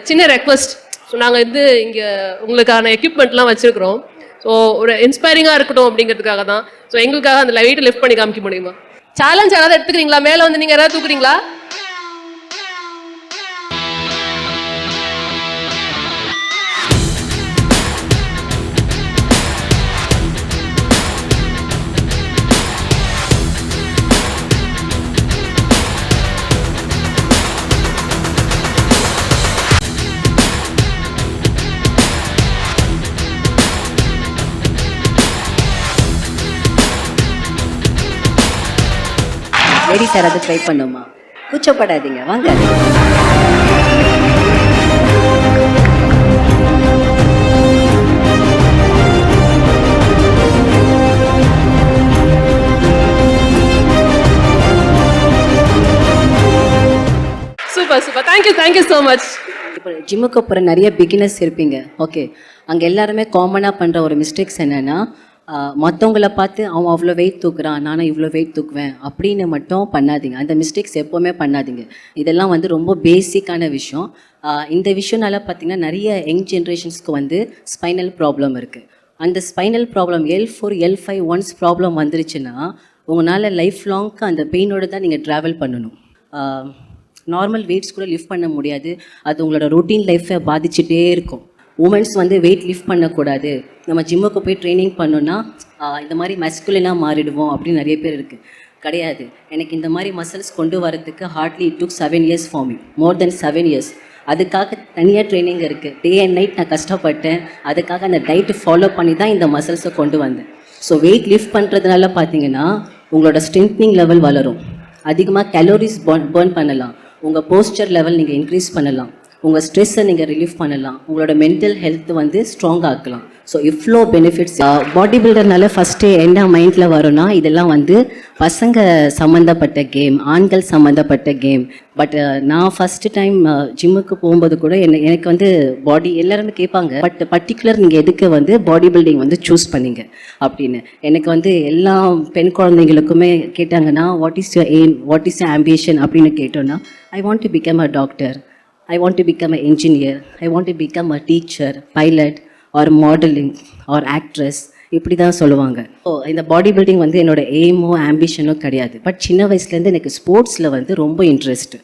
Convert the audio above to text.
சின்ன request. So நாங்கள் இங்கே உங்களுக்கான எக்யூப்மெண்ட்லாம் வச்சுருக்குறோம். ஸோ ஒரு இன்ஸ்பைரிங்காக இருக்கட்டும் அப்படிங்கிறதுக்காக தான். ஸோ எங்களுக்காக அந்த வெயிட்டை லிஃப்ட் பண்ணி காமிக்க முடியுமா? சேலஞ்ச் யாராவது எடுத்துக்கிறீங்களா? மேலே நீங்கள் யாராவது தூக்குறீங்களா? லேடிஸ் யாராவது ட்ரை பண்ணுமா? கூச்சப்படாதீங்க, வாங்க. Super super, thank you so much. இப்போ ஜிம்முக்கு அப்புறம் நிறைய பிகினர்ஸ் இருப்பீங்க. ஓகே, அங்கே எல்லாருமே காமனாக பண்ணுற ஒரு மிஸ்டேக்ஸ் என்னென்னா, மற்றவங்கள பார்த்து அவன் அவ்வளோ வெயிட் தூக்குறான், நானும் இவ்வளோ வெயிட் தூக்குவேன் அப்படின்னு மட்டும் பண்ணாதீங்க. அந்த மிஸ்டேக்ஸ் எப்போவுமே பண்ணாதீங்க. இதெல்லாம் ரொம்ப பேசிக்கான விஷயம். இந்த விஷயம்னால பார்த்திங்கன்னா நிறைய யங் ஜென்ரேஷன்ஸ்க்கு ஸ்பைனல் ப்ராப்ளம் இருக்குது. அந்த spinal problem L4 L5 once problem வந்துருச்சுன்னா உங்களால் லைஃப் லாங்க்கு அந்த பெயினோடு தான் நீங்கள் ட்ராவல் பண்ணணும். நார்மல் வெயிட்ஸ் கூட லிஃப்ட் பண்ண முடியாது. அது உங்களோட ரொட்டீன் லைஃப்பை பாதிச்சுட்டே இருக்கும். உமன்ஸ் வெயிட் லிஃப்ட் பண்ணக்கூடாது, நம்ம ஜிம்முக்கு போய் ட்ரைனிங் பண்ணோன்னா இந்த மாதிரி மஸ்குலினாக மாறிடுவோம் அப்படின்னு நிறைய பேர் இருக்குது. கிடையாது. எனக்கு இந்த மாதிரி மசில்ஸ் கொண்டு வரதுக்கு hardly it took 7 years for me, more than 7 years. அதுக்காக தனியாக ட்ரைனிங் இருக்குது. டே அண்ட் நைட் நான் கஷ்டப்பட்டேன். அதுக்காக அந்த டயட்டு ஃபாலோ பண்ணி தான் இந்த மசில்ஸை கொண்டு வந்தேன். ஸோ வெயிட் லிஃப்ட் பண்ணுறதுனால பார்த்தீங்கன்னா உங்களோட ஸ்ட்ரென்த்னிங் லெவல் வளரும், அதிகமாக கேலோரிஸ் பர்ன் பண்ணலாம், உங்கள் போஸ்டர் லெவல் நீங்கள் இன்க்ரீஸ் பண்ணலாம், உங்கள் ஸ்ட்ரெஸ்ஸை நீங்கள் ரிலீஃப் பண்ணலாம், உங்களோட மென்டல் ஹெல்த் ஸ்ட்ராங் ஆக்கலாம். ஸோ இவ்வளோ பெனிஃபிட்ஸ். பாடி பில்டர்னால ஃபஸ்ட்டு என்ன மைண்டில் வரும்னா, இதெல்லாம் பசங்க சம்மந்தப்பட்ட கேம், ஆண்கள் சம்மந்தப்பட்ட கேம். பட் நான் ஃபஸ்ட்டு டைம் ஜிம்முக்கு போகும்போது கூட எனக்கு பாடி எல்லாருமே கேட்பாங்க, பட் பர்டிகுலர் நீங்கள் எதுக்கு பாடி பில்டிங் சூஸ் பண்ணிங்க அப்படின்னு. எனக்கு எல்லா பெண் குழந்தைங்களுக்குமே கேட்டாங்கன்னா, what is your aim, what is your ambition அப்படின்னு கேட்டோன்னா, I want to become a doctor, I want to become an engineer, I want to become a teacher, pilot or modeling or actress, இப்படி தான் சொல்லுவாங்க. So இந்த body building என்னோட எய்மோ ஆம்பிஷனோ கிடையாது. But சின்ன வயசுலேருந்து எனக்கு ஸ்போர்ட்ஸில் ரொம்ப இன்ட்ரெஸ்ட்.